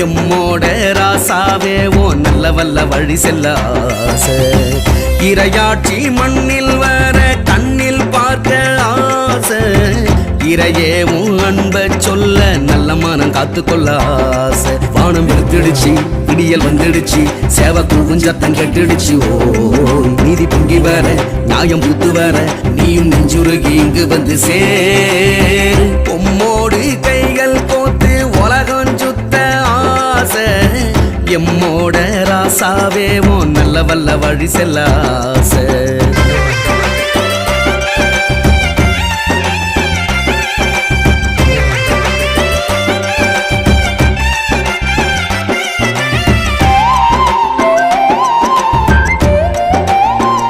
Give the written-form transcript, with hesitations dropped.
எம்மோட ராசாவே ஓ நல்ல வல்ல வழி செல்ல ஆசை இரையாட்சி மண்ணில் வர கண்ணில் பார்க்க ஆசை இறையே உன் அன்ப சொல்ல நல்ல மனம் காத்துக்கொள்ள ஆசை வானம் எடுத்துடுச்சு இடியல் வந்துடுச்சு சேவை குஞ்சத்தம் கெட்டுடுச்சு ஓ நீதி பொங்கி வர நியாயம் பூத்து வர நீயும் நெஞ்சுருகி இங்கு வந்து சேர் பொம்மோடு கைகள் கோத்து உலகம் சுத்த ஆசை எம்மோட ராசாவே ஓ நல்ல வல்ல வழி செல்ல ஆசை